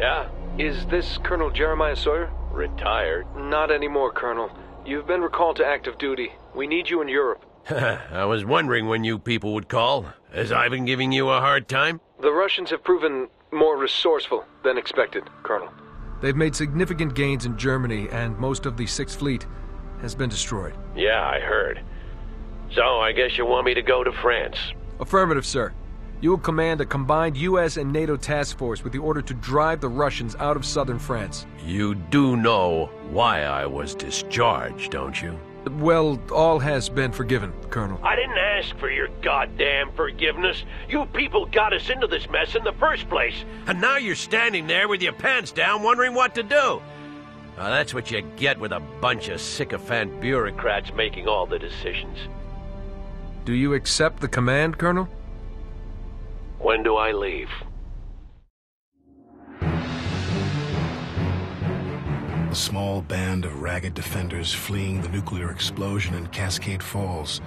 Yeah? Is this Colonel Jeremiah Sawyer? Retired? Not anymore, Colonel. You've been recalled to active duty. We need you in Europe. I was wondering when you people would call. Has I been giving you a hard time? The Russians have proven more resourceful than expected, Colonel. They've made significant gains in Germany, and most of the Sixth Fleet has been destroyed. Yeah, I heard. So, I guess you want me to go to France? Affirmative, sir. You will command a combined U.S. and NATO task force with the order to drive the Russians out of southern France. You do know why I was discharged, don't you? Well, all has been forgiven, Colonel. I didn't ask for your goddamn forgiveness. You people got us into this mess in the first place. And now you're standing there with your pants down wondering what to do. That's what you get with a bunch of sycophant bureaucrats making all the decisions. Do you accept the command, Colonel? When do I leave? A small band of ragged defenders fleeing the nuclear explosion in Cascade Falls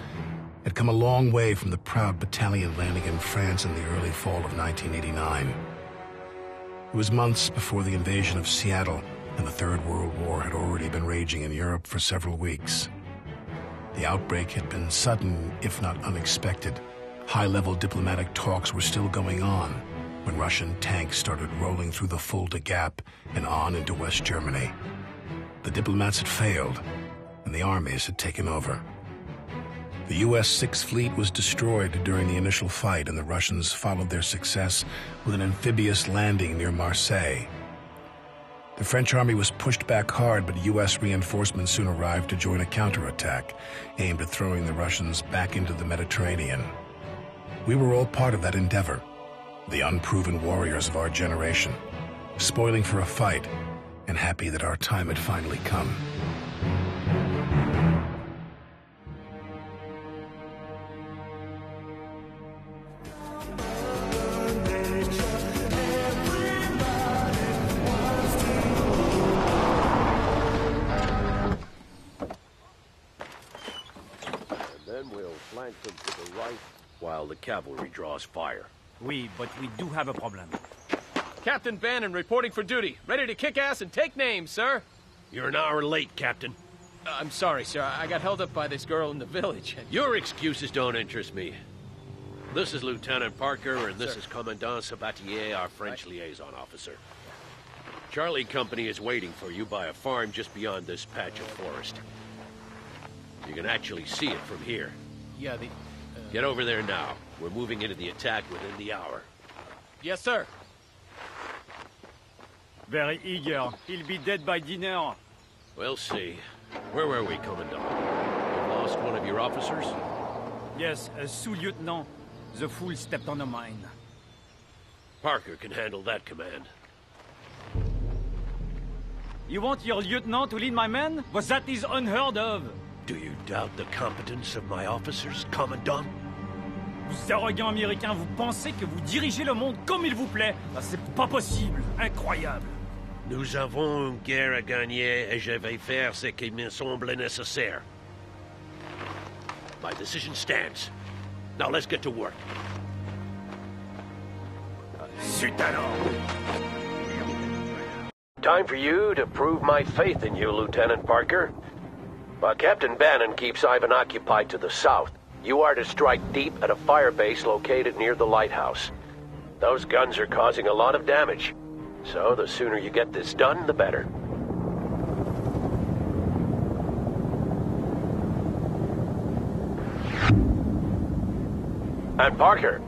had come a long way from the proud battalion landing in France in the early fall of 1989. It was months before the invasion of Seattle, and the Third World War had already been raging in Europe for several weeks. The outbreak had been sudden, if not unexpected. High-level diplomatic talks were still going on when Russian tanks started rolling through the Fulda Gap and on into West Germany. The diplomats had failed, and the armies had taken over. The U.S. Sixth Fleet was destroyed during the initial fight, and the Russians followed their success with an amphibious landing near Marseille. The French army was pushed back hard, but U.S. reinforcements soon arrived to join a counterattack aimed at throwing the Russians back into the Mediterranean. We were all part of that endeavor, the unproven warriors of our generation, spoiling for a fight and happy that our time had finally come. And then we'll flank them to the right while the cavalry draws fire. Oui, but we do have a problem. Captain Bannon reporting for duty. Ready to kick ass and take names, sir. You're an hour late, Captain. I'm sorry, sir. I got held up by this girl in the village. Your excuses don't interest me. This is Lieutenant Parker, and this is Commandant Sabatier, our French liaison officer. Charlie Company is waiting for you by a farm just beyond this patch of forest. You can actually see it from here. Yeah, Get over there now. We're moving into the attack within the hour. Yes, sir. Very eager. He'll be dead by dinner. We'll see. Where were we, Commandant? You've lost one of your officers? Yes, a sous-lieutenant. The fool stepped on a mine. Parker can handle that command. You want your lieutenant to lead my men? But that is unheard of. Do you doubt the competence of my officers, Commandant? Vous arrogants américains, vous pensez que vous dirigez le monde comme il vous plaît? C'est pas possible. Incroyable. Nous avons une guerre à gagner et je vais faire ce qui me semble nécessaire. My decision stands. Now let's get to work. Zut alors! Time for you to prove my faith in you, Lieutenant Parker. While Captain Bannon keeps Ivan occupied to the south, you are to strike deep at a fire base located near the lighthouse. Those guns are causing a lot of damage, so the sooner you get this done, the better. And Parker,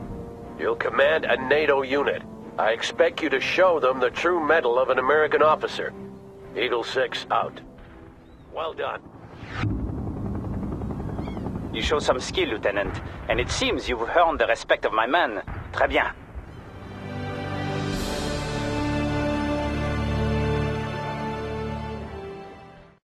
you'll command a NATO unit. I expect you to show them the true mettle of an American officer. Eagle 6 out. Well done. You show some skill, Lieutenant, and it seems you've earned the respect of my men. Très bien.